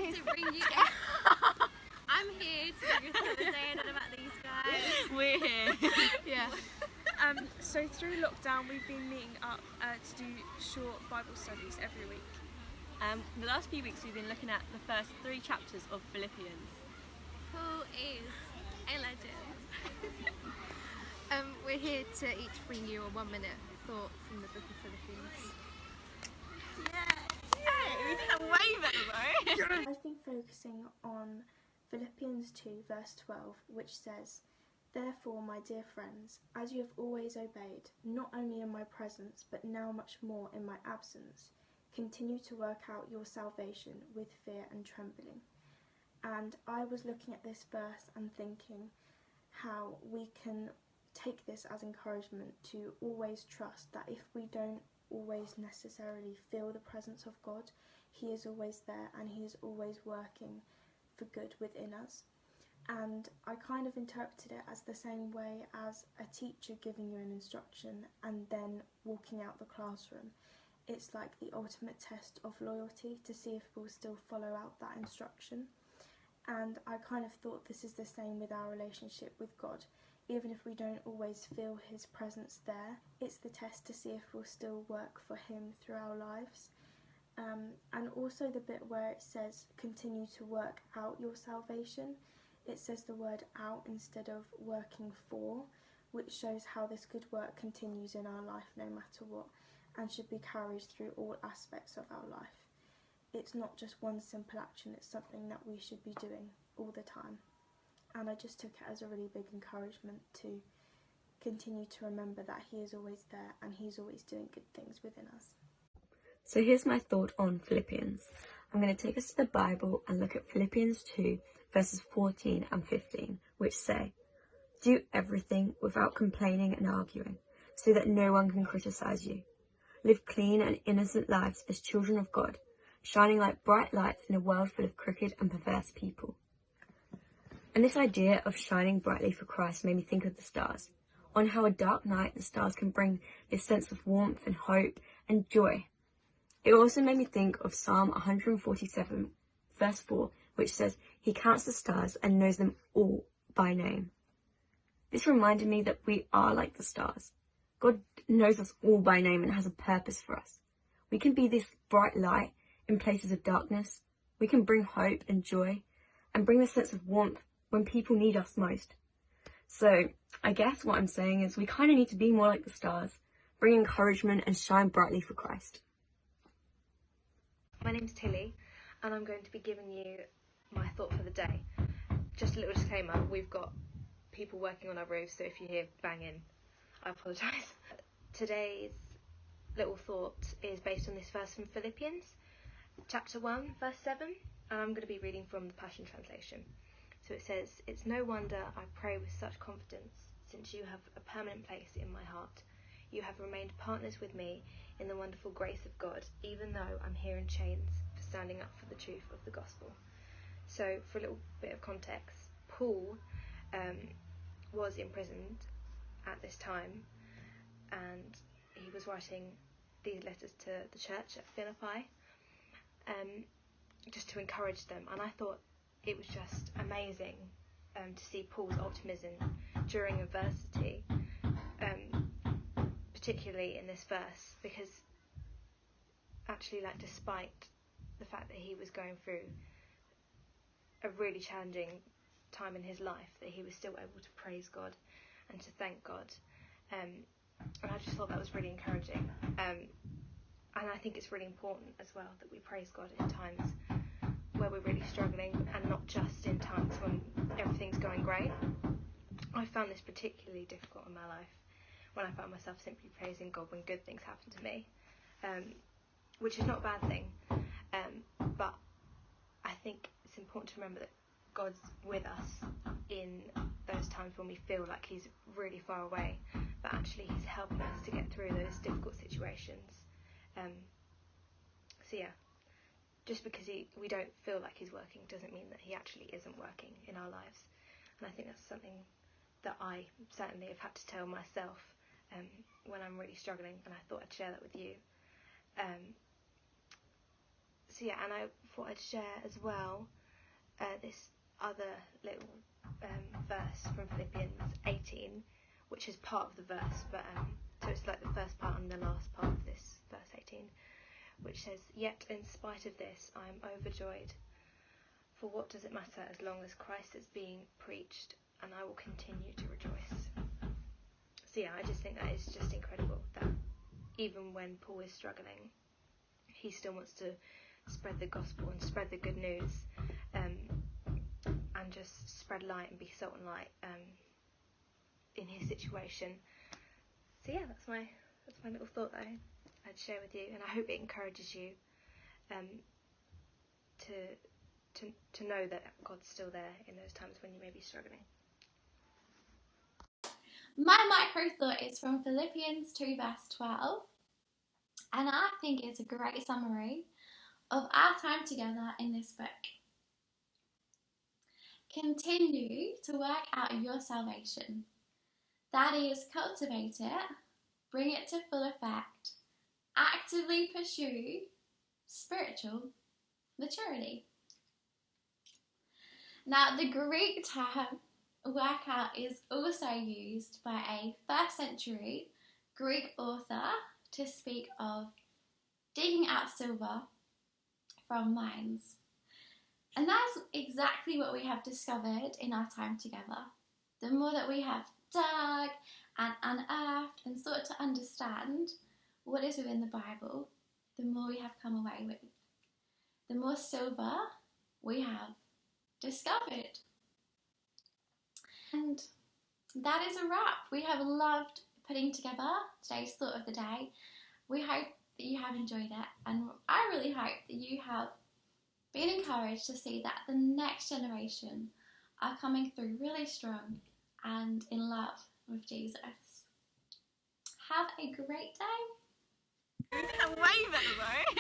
here to bring you I'm here to bring you to the day and about these guys. We're here. Yeah. So through lockdown, we've been meeting up to do short Bible studies every week. The last few weeks we've been looking at the first 3 chapters of Philippians. Who is a legend? We're here to each bring you a 1-minute thought from the book of Philippians. We did that way better though. I've been focusing on Philippians 2 verse 12, which says, "Therefore, my dear friends, as you have always obeyed, not only in my presence, but now much more in my absence, continue to work out your salvation with fear and trembling." And I was looking at this verse and thinking how we can take this as encouragement to always trust that if we don't always necessarily feel the presence of God, He is always there and He is always working for good within us. And I kind of interpreted it as the same way as a teacher giving you an instruction and then walking out the classroom. It's like the ultimate test of loyalty to see if we'll still follow out that instruction. And I kind of thought this is the same with our relationship with God. Even if we don't always feel His presence there, it's the test to see if we'll still work for Him through our lives. And also the bit where it says continue to work out your salvation, it says the word out instead of working for, which shows how this good work continues in our life no matter what, and should be carried through all aspects of our life. It's not just one simple action, it's something that we should be doing all the time. And I just took it as a really big encouragement to continue to remember that He is always there and He's always doing good things within us. So here's my thought on Philippians. I'm going to take us to the Bible and look at Philippians 2 verses 14 and 15, which say, "Do everything without complaining and arguing, so that no one can criticize you. Live clean and innocent lives as children of God, shining like bright lights in a world full of crooked and perverse people." And this idea of shining brightly for Christ made me think of the stars, on how a dark night the stars can bring this sense of warmth and hope and joy. It also made me think of Psalm 147 verse 4, which says, "He counts the stars and knows them all by name." This reminded me that we are like the stars. God knows us all by name and has a purpose for us. We can be this bright light in places of darkness. We can bring hope and joy and bring the sense of warmth when people need us most. So I guess what I'm saying is we kind of need to be more like the stars, bring encouragement and shine brightly for Christ. My name's Tilli and I'm going to be giving you my thought for the day. Just a little disclaimer, we've got people working on our roof, so if you hear banging, I apologise. Today's little thought is based on this verse from Philippians, chapter 1, verse 7, and I'm going to be reading from the Passion Translation. So it says, "It's no wonder I pray with such confidence, since you have a permanent place in my heart. You have remained partners with me in the wonderful grace of God, even though I'm here in chains for standing up for the truth of the gospel." So for a little bit of context, Paul was imprisoned at this time, and he was writing these letters to the church at Philippi, just to encourage them. And I thought it was just amazing to see Paul's optimism during adversity, particularly in this verse, because actually, like, despite the fact that he was going through a really challenging time in his life, that he was still able to praise God and to thank God, and I just thought that was really encouraging, and I think it's really important as well that we praise God in times where we're really struggling and not just in times when everything's going great. I found this particularly difficult in my life when I found myself simply praising God when good things happen to me, which is not a bad thing, but I think it's important to remember that God's with us in those times when we feel like He's really far away, but actually He's helping us to get through those difficult situations. So yeah, just because we don't feel like He's working doesn't mean that He actually isn't working in our lives. And I think that's something that I certainly have had to tell myself when I'm really struggling, and I thought I'd share that with you. So So yeah, and I thought I'd share as well this other little verse from Philippians 18, which is part of the verse, but so it's like the first part and the last part of this verse 18, which says, "Yet in spite of this, I am overjoyed. For what does it matter as long as Christ is being preached, and I will continue to rejoice." So yeah, I just think that is just incredible that even when Paul is struggling, he still wants to spread the gospel and spread the good news, and just spread light and be salt and light in his situation. So yeah, that's my little thought that I'd share with you, and I hope it encourages you to know that God's still there in those times when you may be struggling. My micro thought is from Philippians 2 verse 12, and I think it's a great summary of our time together in this book. Continue to work out your salvation. That is, cultivate it, bring it to full effect, actively pursue spiritual maturity. Now, the Greek term workout is also used by a 1st century Greek author to speak of digging out silver from mines. And that's exactly what we have discovered in our time together. The more that we have dug and unearthed and sought to understand what is within the Bible, the more we have come away with. The more silver we have discovered. And that is a wrap. We have loved putting together today's thought of the day. We hope that you have enjoyed it, and I really hope that you have been encouraged to see that the next generation are coming through really strong and in love with Jesus. Have a great day. Way better though.